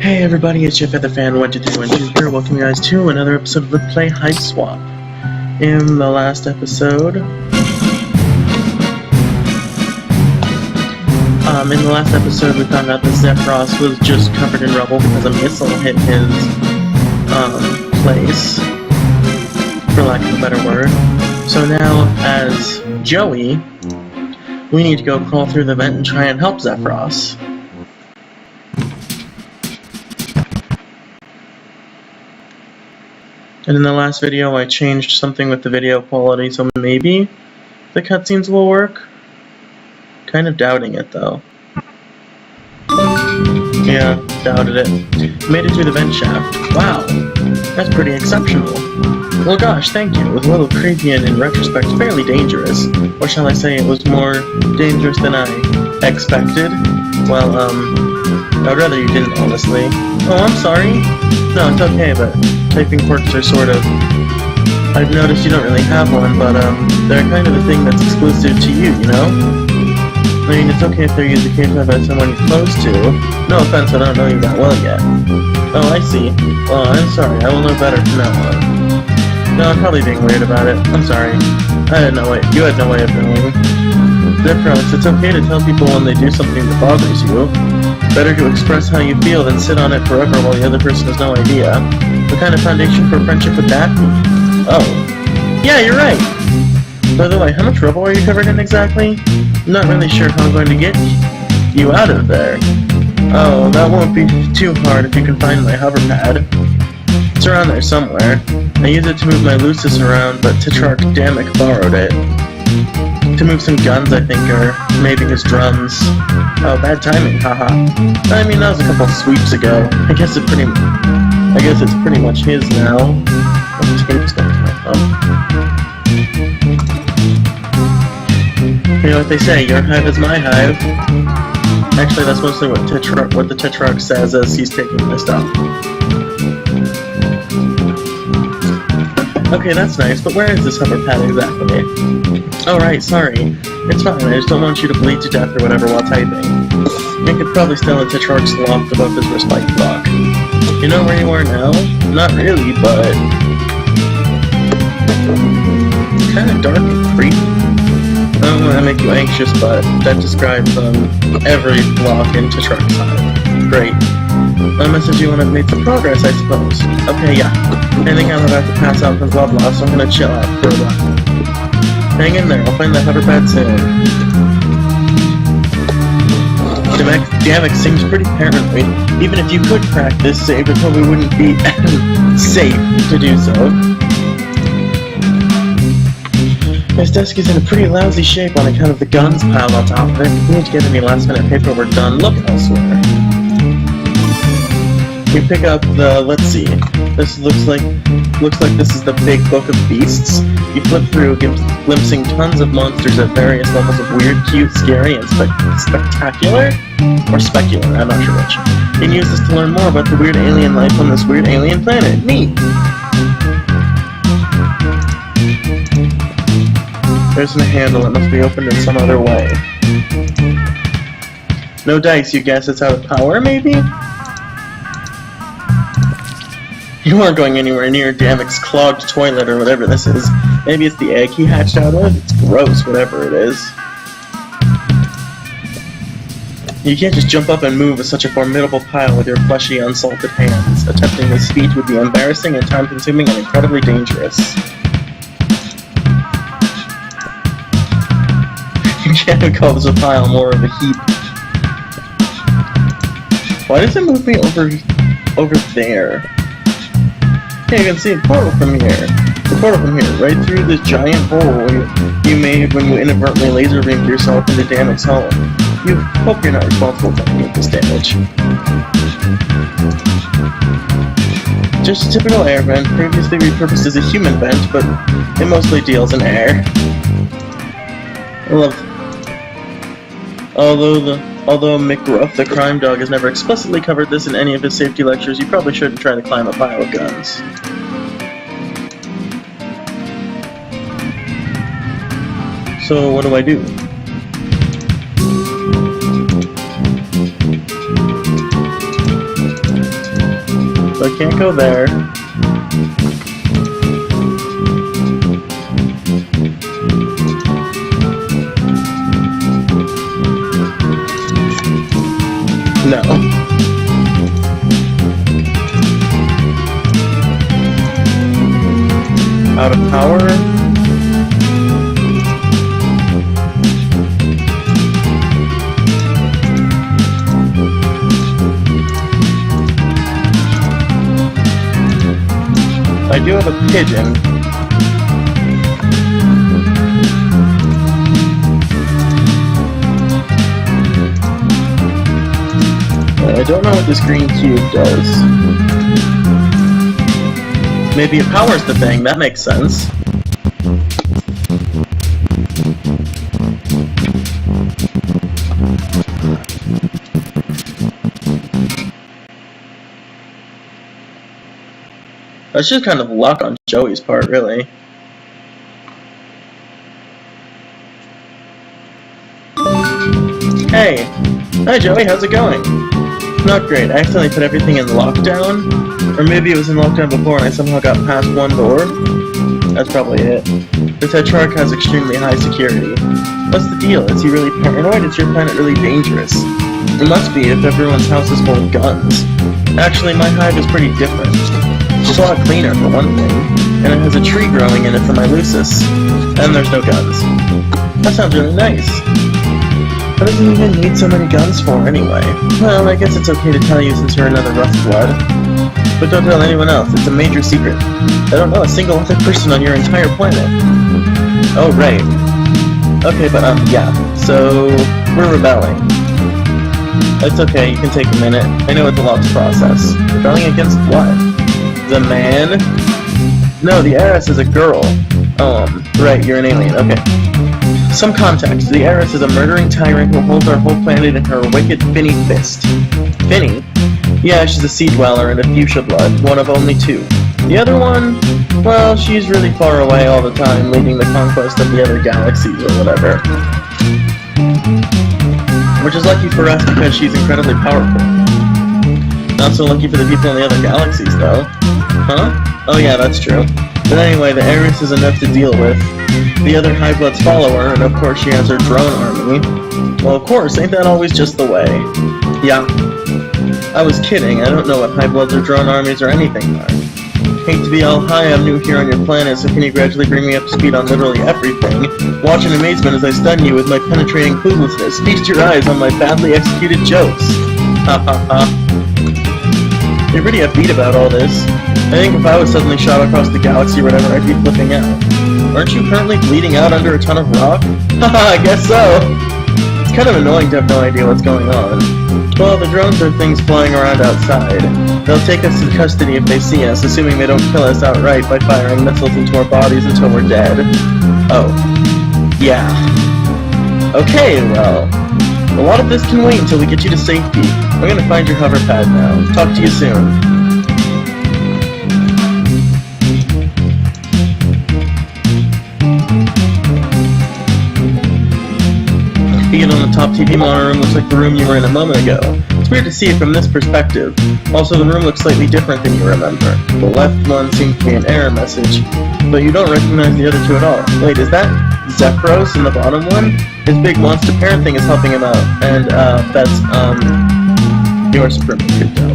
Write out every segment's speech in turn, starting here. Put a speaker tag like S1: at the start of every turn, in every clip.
S1: Hey everybody, it's Jeff at the Fan 12312 here, welcome you guys to another episode of Let's Play HiveSwap. In the last episode, we found out that Xefros was just covered in rubble because a missile hit his place, for lack of a better word. So now, as Joey, we need to go crawl through the vent and try and help Xefros. And in the last video, I changed something with the video quality, so maybe the cutscenes will work? Kind of doubting it, though. Yeah, doubted it. Made it through the vent shaft. Wow, that's pretty exceptional. Well gosh, thank you. It was a little creepy and, in retrospect, fairly dangerous. Or shall I say, it was more dangerous than I expected. Well, I'd rather you didn't, honestly. Oh, I'm sorry. No, it's okay, but typing quirks are sort of... I've noticed you don't really have one, but, they're kind of a thing that's exclusive to you, you know? I mean, it's okay if they're used occasionally by someone you're close to. No offense, I don't know you that well yet. Oh, I see. Well, I'm sorry, I will know better from now on. No, I'm probably being weird about it. I'm sorry. You had no way of knowing. Xefros, it's okay to tell people when they do something that bothers you. Better to express how you feel than sit on it forever while the other person has no idea. What kind of foundation for friendship would that be? Oh. Yeah, you're right! By the way, how much rubble are you covered in exactly? I'm not really sure how I'm going to get you out of there. Oh, that won't be too hard if you can find my Hoverpad. It's around there somewhere. I use it to move my Lusus around, but Tetrarch Dammek borrowed it. To move some guns, I think, or maybe his drums. Oh, bad timing, haha. I mean, that was a couple sweeps ago. I guess it's pretty much his now. I'm just gonna start my thumb. You know what they say, your hive is my hive. Actually, that's mostly what the Tetrarch says as he's taking my stuff. Okay, that's nice, but where is this Hoverpad exactly? Oh right, sorry. It's fine, I just don't want you to bleed to death or whatever while typing. You could probably steal a Tetrarch's loft above his respite block. You know where you are now? Not really, but... it's kind of dark and creepy. I don't want to make you anxious, but that describes every block in Tetrarch's hive. Great. My message you want to make some progress, I suppose. Okay, yeah. I think I'm about to pass out from blah blah, so I'm gonna chill out for a while. Hang in there, I'll find the Hoverpad soon. Dammek seems pretty paranoid. Even if you could crack this save, it probably wouldn't be safe to do so. His desk is in a pretty lousy shape on account of the guns piled on top of it. If we need to get any last-minute paperwork done, look elsewhere. We pick up the, let's see, this looks like this is the big book of beasts. You flip through, glimpsing tons of monsters at various levels of weird, cute, scary, and spectacular? Or specular, I'm not sure which. You can use this to learn more about the weird alien life on this weird alien planet. Neat! There's a handle, it must be opened in some other way. No dice, you guess it's out of power, maybe? You aren't going anywhere near Dammek's clogged toilet or whatever this is. Maybe it's the egg he hatched out of? It's gross, whatever it is. You can't just jump up and move with such a formidable pile with your fleshy, unsalted hands. Attempting this feat would be embarrassing and time-consuming and incredibly dangerous. You can't call this a pile, more of a heap. Why does it move me over there? Yeah, you can see a portal from here. The portal from here, right through this giant hole you made when you inadvertently laser beamed yourself into Dammek's home. You hope you're not responsible for any of this damage. Just a typical air vent, previously repurposed as a human vent, but it mostly deals in air. I love... Although McGruff, the crime dog, has never explicitly covered this in any of his safety lectures, you probably shouldn't try to climb a pile of guns. So, what do I do? so I can't go there. No. Out of power? I do have a pigeon. I don't know what this green cube does. Maybe it powers the thing, that makes sense. That's just kind of luck on Joey's part, really. Hey! Hi Joey, how's it going? Not great, I accidentally put everything in lockdown. Or maybe it was in lockdown before and I somehow got past one door. That's probably it. This Tetrarch has extremely high security. What's the deal? Is he really paranoid? Is your planet really dangerous? It must be if everyone's house is full of guns. Actually, my hive is pretty different. It's a lot cleaner, for one thing. And it has a tree growing in it for my Lusus. And there's no guns. That sounds really nice. What does he even need so many guns for, anyway? Well, I guess it's okay to tell you since you're another rough blood. But don't tell anyone else, it's a major secret. I don't know a single other person on your entire planet. Oh, right. Okay, but, yeah. So, we're rebelling. It's okay, you can take a minute. I know it's a lot to process. Rebelling against what? The man? No, the heiress is a girl. Oh, right, you're an alien, okay. Some context. The heiress is a murdering tyrant who holds our whole planet in her wicked Finny fist. Finny? Yeah, she's a sea dweller and a fuchsia blood, one of only two. The other one? Well, she's really far away all the time, leading the conquest of the other galaxies or whatever. Which is lucky for us because she's incredibly powerful. Not so lucky for the people in the other galaxies, though. Huh? Oh yeah, that's true. But anyway, the heiress is enough to deal with. The other Hive-Bloods follow her, and of course she has her drone army. Well, of course, ain't that always just the way? Yeah. I was kidding, I don't know what Hive-Bloods or drone armies or anything are. Hate to be all hi, I'm new here on your planet, so can you gradually bring me up to speed on literally everything? Watch in amazement as I stun you with my penetrating cluelessness. Feast your eyes on my badly executed jokes. Ha ha ha. You're pretty upbeat about all this. I think if I was suddenly shot across the galaxy or whatever, I'd be flipping out. Aren't you currently bleeding out under a ton of rock? Haha, I guess so! It's kind of annoying to have no idea what's going on. Well, the drones are things flying around outside. They'll take us into custody if they see us, assuming they don't kill us outright by firing missiles into our bodies until we're dead. Oh. Yeah. Okay, well. A lot of this can wait until we get you to safety. I'm gonna find your hoverpad now. Talk to you soon. Being on the top TV monitor room looks like the room you were in a moment ago. It's weird to see it from this perspective. Also, the room looks slightly different than you remember. The left one seems to be an error message, but you don't recognize the other two at all. Wait, is that Xefros in the bottom one? His big monster parent thing is helping him out, and that's, your supreme crypto.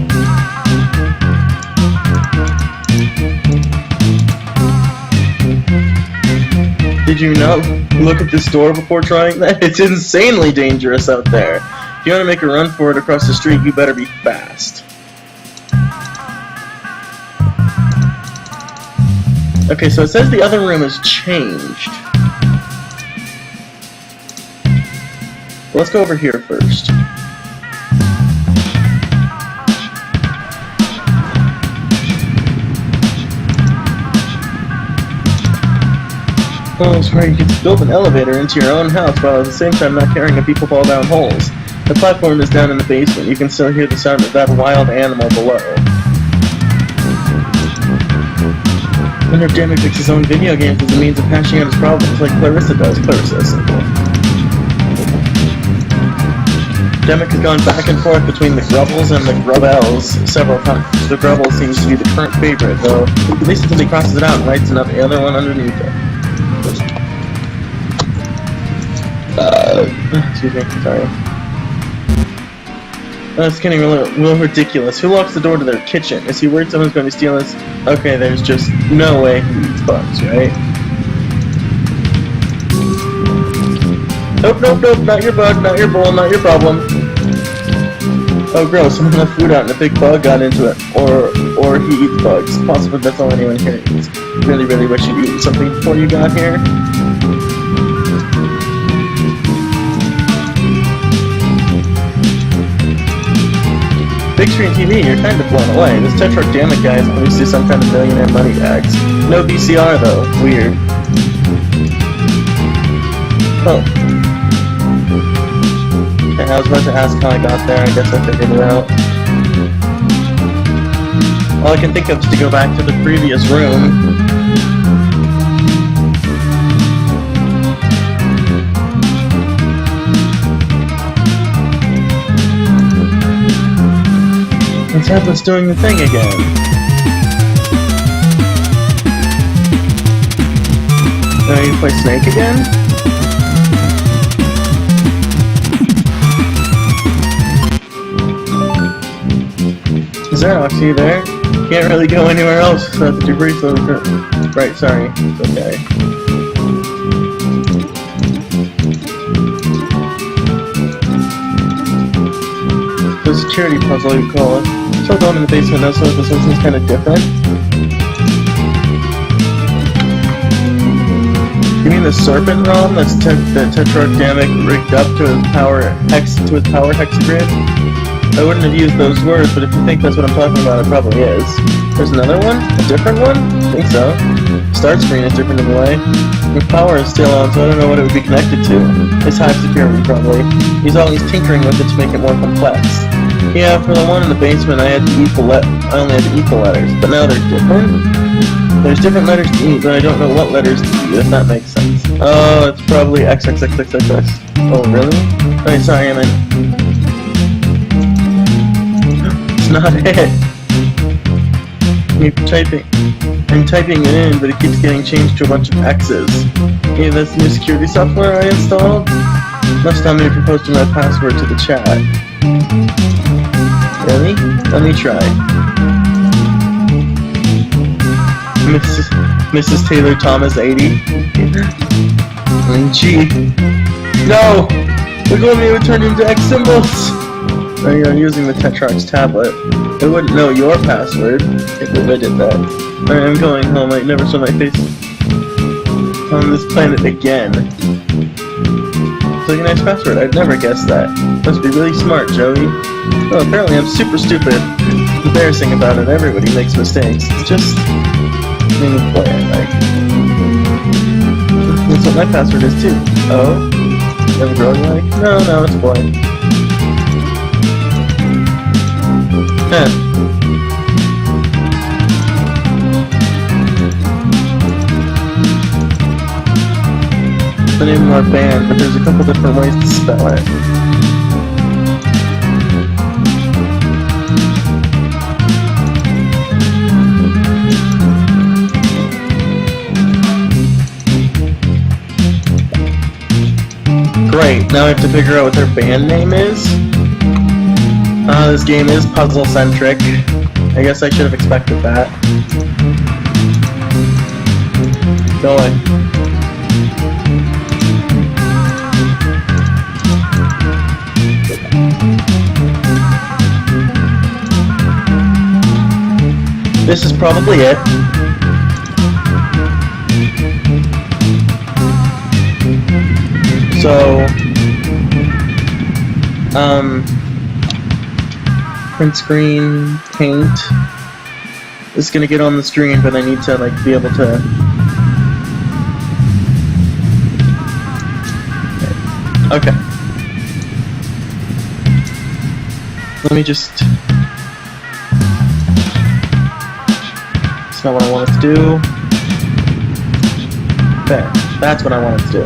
S1: Did you not look at this door before trying that? It's insanely dangerous out there. If you want to make a run for it across the street, you better be fast. Okay, so it says the other room has changed. Let's go over here first. Oh, it's where you can build an elevator into your own house while at the same time not caring if people fall down holes. The platform is down in the basement. You can still hear the sound of that wild animal below. I wonder if Dammek picks his own video games as a means of hashing out his problems like Clarissa does. Clarissa is simple. Dammek has gone back and forth between the Grubbles and the Grubels several times. The Grubble seems to be the current favorite, though at least until he crosses it out and writes another other one underneath it. Excuse me, sorry. That's getting a little ridiculous. Who locks the door to their kitchen? Is he worried someone's going to steal his... Okay, there's just no way he eats bugs, right? Nope, nope, nope, not your bug, not your bowl, not your problem. Oh, gross, someone left food out and a big bug got into it. Or he eats bugs. Possibly that's all anyone here eats. Really, really wish you'd eaten something before you got here. Big screen TV, you're kind of blown away. This Tetrarch Dammek guy is obviously some kind of millionaire money bags. No VCR though. Weird. Oh. Okay, I was about to ask how I got there. I guess I figured it out. All I can think of is to go back to the previous room. Tablet's doing the thing again. Now you play Snake again? Is there Oxy there? Can't really go anywhere else without the debris floating. Right, sorry. It's okay. The security puzzle, you call it. Still going in the basement now, so this one seems kind of different. You mean the serpent realm that's that Tetrarch Dammek rigged up to his power hexagrid? I wouldn't have used those words, but if you think that's what I'm talking about, it probably is. There's another one? A different one? I think so. Start screen is different in a way. The power is still on, so I don't know what it would be connected to. It's Hive security, probably. He's always tinkering with it to make it more complex. Yeah, for the one in the basement, I only had to eat the letters, but now they're different. There's different letters to eat, but I don't know what letters to eat, if that makes sense. Oh, it's probably XXXXX. Oh, really? Oh, sorry, I meant... It's not it. I'm typing it in, but it keeps getting changed to a bunch of X's. Hey, that's new security software I installed? Must tell me if you're posting my password to the chat. Really? Let me try. Mrs. Taylor Thomas 80. Gee. No! We're going to be able to turn into X symbols! Now you're using the Tetrarch's tablet. It wouldn't know your password if I did that. Alright, I'm going home. I never saw my face on this planet again. It's like a nice password. I'd never guess that. Must be really smart, Joey. Oh, apparently I'm super stupid. Embarrassing about it. Everybody makes mistakes. It's just... being a boy I like. That's what my password is too. Oh? You have a girl you like? No, it's a boy. Huh. The name of our band, but there's a couple different ways to spell it. Great, now I have to figure out what their band name is. This game is puzzle-centric. I guess I should have expected that. Go away. This is probably it. So, print screen, paint. This is gonna get on the screen, but I need to like be able to. Okay. Let me just. That's not what I wanted to do. There. That's what I wanted to do.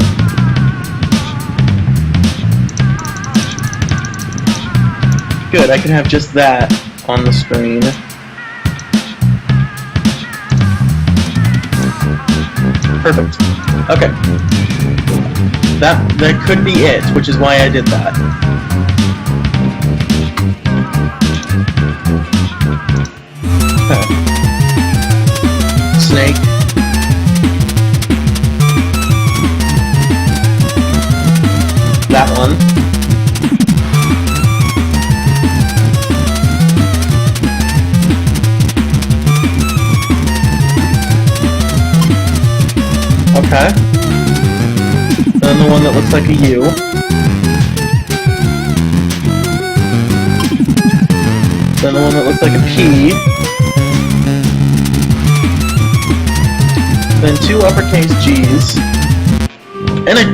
S1: Good, I can have just that on the screen. Perfect. Okay. That could be it, which is why I did that. Okay. Snake. That one. Okay. Then the one that looks like a U. Then the one that looks like a P. Then two uppercase G's. And a...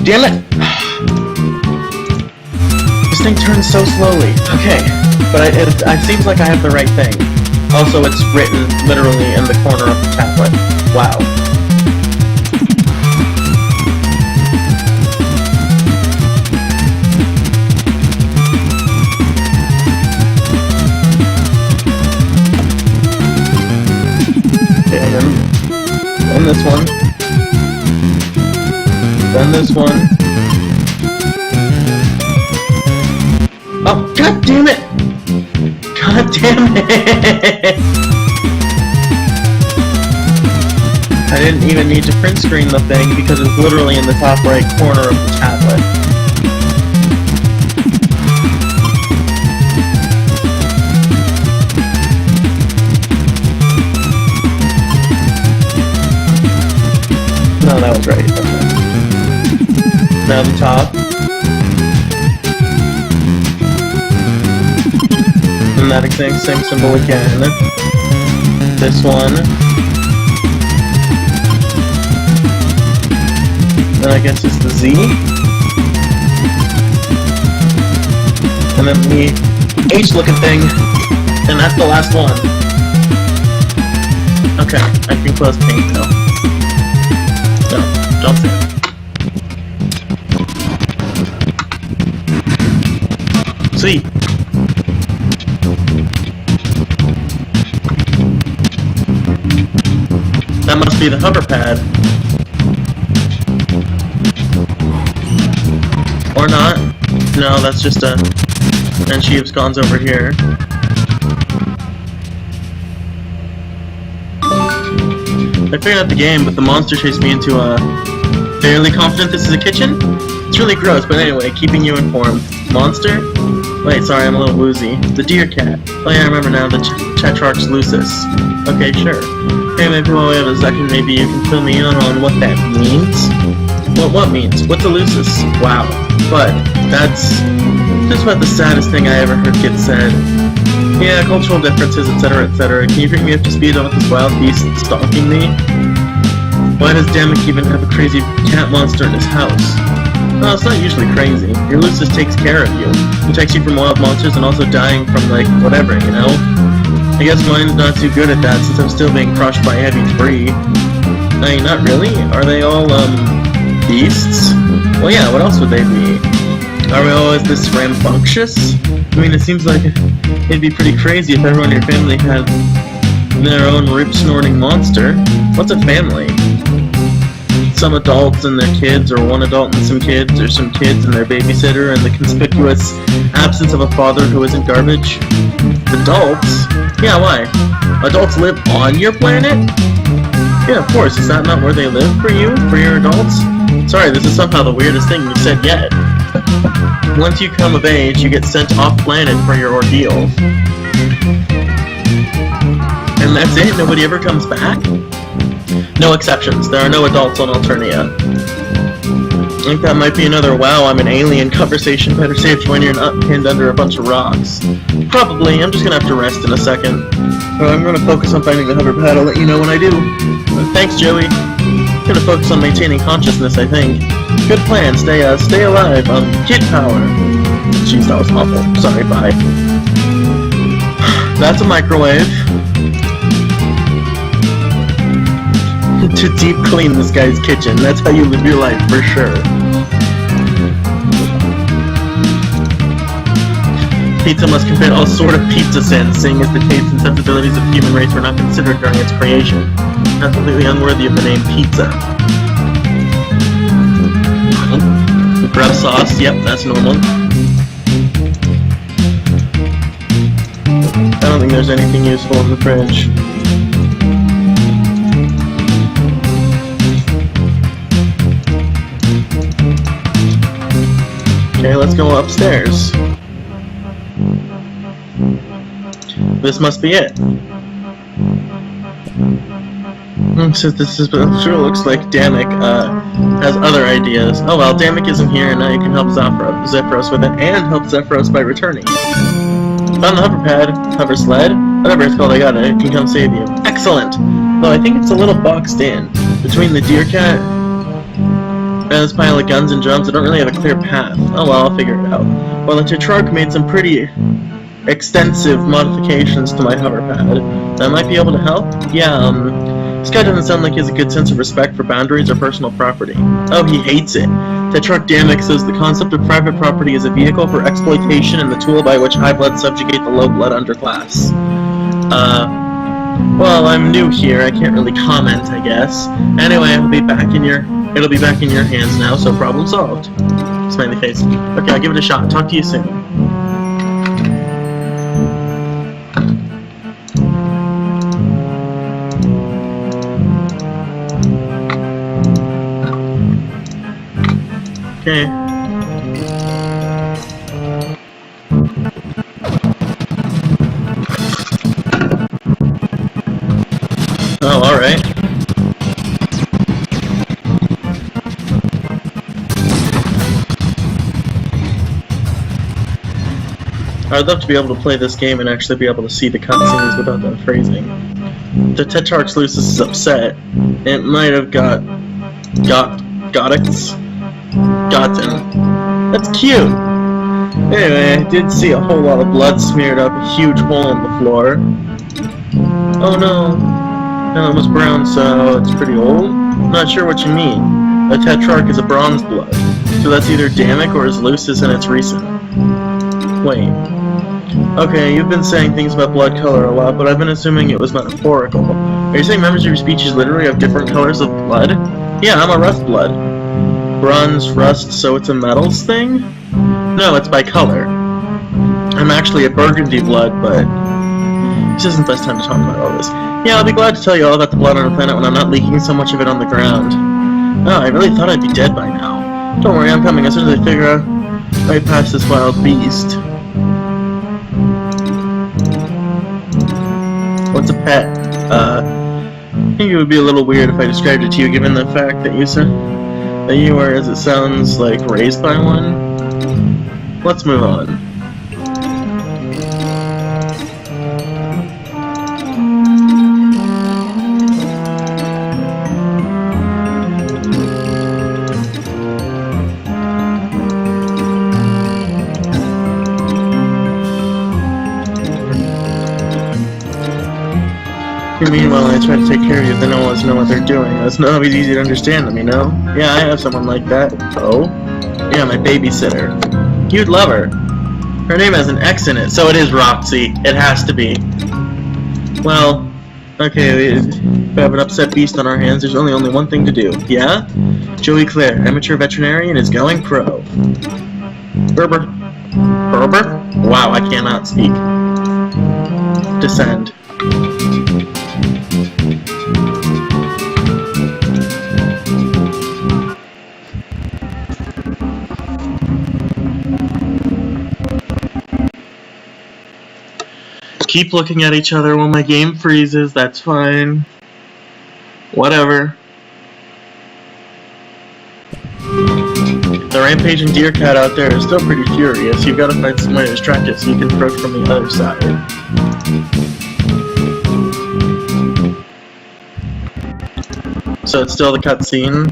S1: Damn it! This thing turns so slowly. Okay. But it seems like I have the right thing. Also, it's written literally in the corner of the tablet. Wow. Then this one. Then this one. Oh, god damn it! God damn it! I didn't even need to print screen the thing because it's literally in the top right corner of the tablet. No, that was right. Okay. Now the top. And that exact same symbol again. This one. Then I guess it's the Z. And then the H looking thing. And that's the last one. Okay, I can close paint now. No, don't say it. See. That must be the Hoverpad. Or not. No, that's just a... And Sheevscon's over here. I figured out the game, but the monster chased me into a... Fairly confident this is a kitchen? It's really gross, but anyway, keeping you informed. Monster? Wait, sorry, I'm a little woozy. The deer cat. Oh yeah, I remember now, the Tetrarch's Lusus. Okay, sure. Hey, maybe while we have a second, maybe you can fill me in on what that means? What means? What's a Lusus? Wow. But, that's just about the saddest thing I ever heard get said. Yeah, cultural differences, etc., etc. Can you bring me up to speed on what this wild beast stalking me? Why does Dammek even have a crazy cat monster in his house? Well, it's not usually crazy. Your Lusus takes care of you. Protects you from wild monsters and also dying from, like, whatever, you know? I guess mine's not too good at that since I'm still being crushed by heavy debris. I mean, not really? Are they all, beasts? Well, yeah, what else would they be? Are we always this rambunctious? I mean, it seems like it'd be pretty crazy if everyone in your family had their own rip-snorting monster. What's a family? Some adults and their kids, or one adult and some kids, or some kids and their babysitter, and the conspicuous absence of a father who isn't garbage. Adults? Yeah, why? Adults live on your planet? Yeah, of course. Is that not where they live for you? For your adults? Sorry, this is somehow the weirdest thing you've said yet. Once you come of age, you get sent off-planet for your ordeal. And that's it? Nobody ever comes back? No exceptions. There are no adults on Alternia. I think that might be another wow, I'm an alien conversation. Better safe when you're not pinned under a bunch of rocks. Probably. I'm just gonna have to rest in a second. I'm gonna focus on finding the Hoverpad. I'll let you know when I do. Thanks, Joey. I'm gonna focus on maintaining consciousness, I think. Good plan. Stay alive. Kid power. Jeez, that was awful. Sorry, bye. That's a microwave. To deep clean this guy's kitchen. That's how you live your life, for sure. pizza must contain all sort of pizza sins, seeing as the tastes and sensibilities of the human race were not considered during its creation. Not completely unworthy of the name pizza. Grub sauce, yep, that's normal. I don't think there's anything useful in the fridge. Okay, let's go upstairs. This must be it. So this is, it sure looks like Dammek has other ideas. Oh well, Dammek isn't here, and now you can help Xefros with it, and help Xefros by returning it. Found the hoverpad, hover sled, whatever it's called, I got it. It can come save you. Excellent! Though I think it's a little boxed in. Between the deer cat and this pile of guns and drums, I don't really have a clear path. Oh well, I'll figure it out. Well, the Tetrarch made some pretty extensive modifications to my hoverpad. I might be able to help? Yeah, this guy doesn't sound like he has a good sense of respect for boundaries or personal property. Oh, he hates it. Tetrarch Dammek says the concept of private property is a vehicle for exploitation and the tool by which high blood subjugate the low blood underclass. Well, I'm new here, I can't really comment, I guess. Anyway, it'll be back in your hands now, so problem solved. Smiley face. Okay, I'll give it a shot. Talk to you soon. Okay. Oh, alright. I'd love to be able to play this game and actually be able to see the cutscenes without that phrasing. The Tetrarch Lusus is upset. It might have gotten. That's cute! Anyway, I did see a whole lot of blood smeared up a huge hole in the floor. Oh no. No, it was brown, so it's pretty old? I'm not sure what you mean. A Tetrarch is a bronze blood, so that's either Dammek or is Lusus and it's recent. Wait. Okay, you've been saying things about blood color a lot, but I've been assuming it was metaphorical. Are you saying members of your species literally have different colors of blood? Yeah, I'm a rust blood. Bronze, rust, so it's a metals thing? No, it's by color. I'm actually a burgundy blood, but this isn't the best time to talk about all this. Yeah, I'll be glad to tell you all about the blood on the planet when I'm not leaking so much of it on the ground. Oh, I really thought I'd be dead by now. Don't worry, I'm coming as soon as I figure out right past this wild beast. What's a pet? I think it would be a little weird if I described it to you, given the fact that you said that you were, as it sounds like, raised by one. Let's move on. Meanwhile, I try to take care of you, then no one wants to know what they're doing. It's not always easy to understand them, you know? Yeah, I have someone like that. Oh? Yeah, my babysitter. You'd love her. Her name has an X in it, so it is Roxy. It has to be. Well, okay, if we have an upset beast on our hands, there's only one thing to do. Yeah? Joey Clare, amateur veterinarian, is going pro. Berber? Wow, I cannot speak. Descend. Keep looking at each other when my game freezes, that's fine. Whatever. The rampaging deer cat out there is still pretty furious. You've got to find some way to distract it so you can approach from the other side. So it's still the cutscene.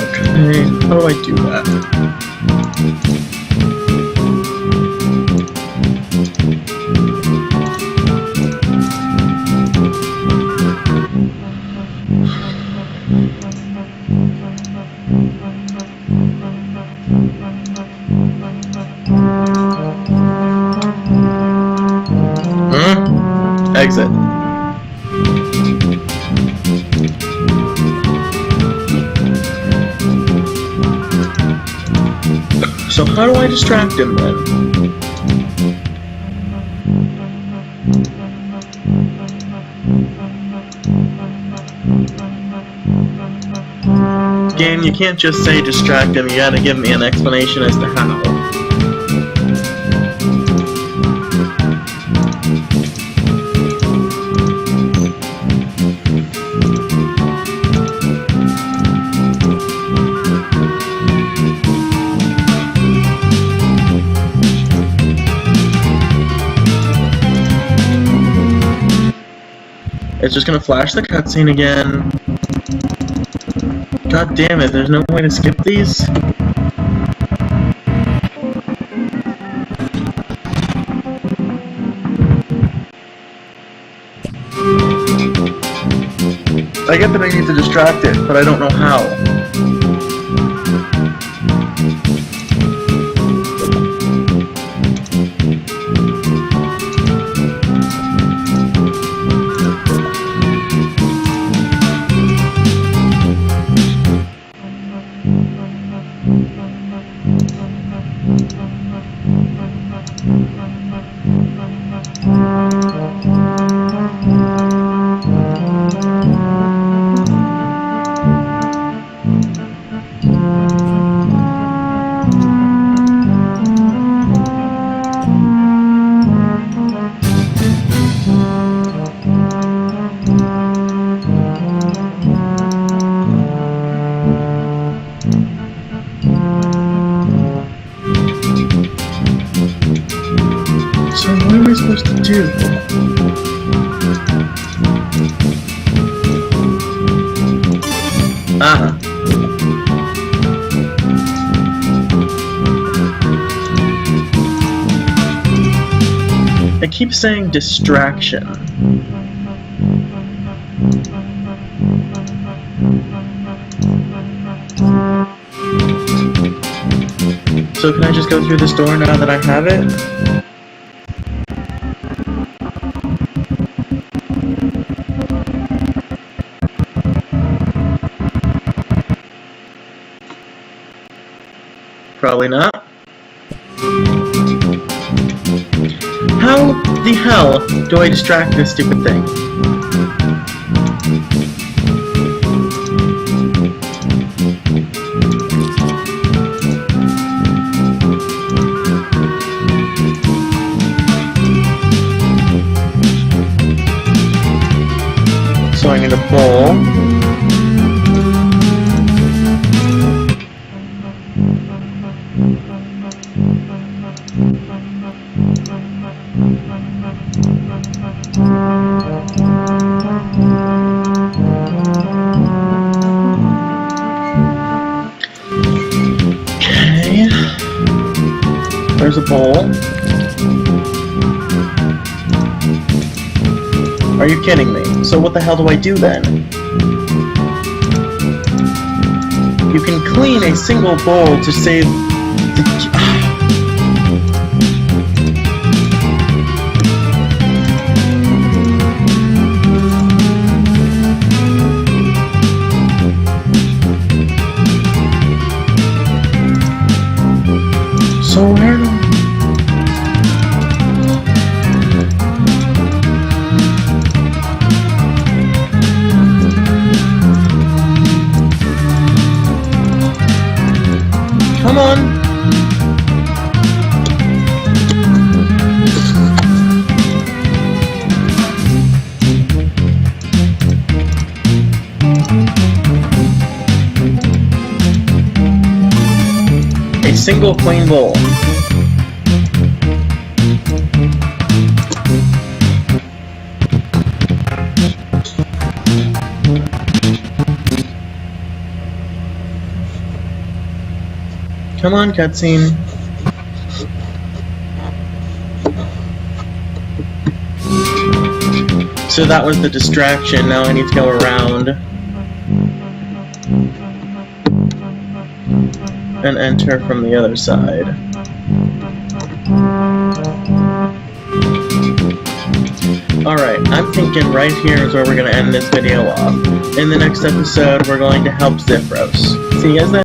S1: Okay, how do I do that? exit. So how do I distract him then? Game, you can't just say distract him, you gotta give me an explanation as to how. It's just gonna flash the cutscene again. God damn it, there's no way to skip these? I get that I need to distract it, but I don't know how. So what am I supposed to do? Ah. It keeps saying distraction. So can I just go through this door now that I have it? Probably not. How the hell do I distract this stupid thing? So I need a bowl. Okay. There's a bowl. Are you kidding me? So what the hell do I do then? You can clean a single bowl to save the... So where do... Come on! A single plain bowl. Come on, cutscene. So that was the distraction. Now I need to go around and enter from the other side. Alright, I'm thinking right here is where we're going to end this video off. In the next episode, we're going to help Xefros. See you guys then.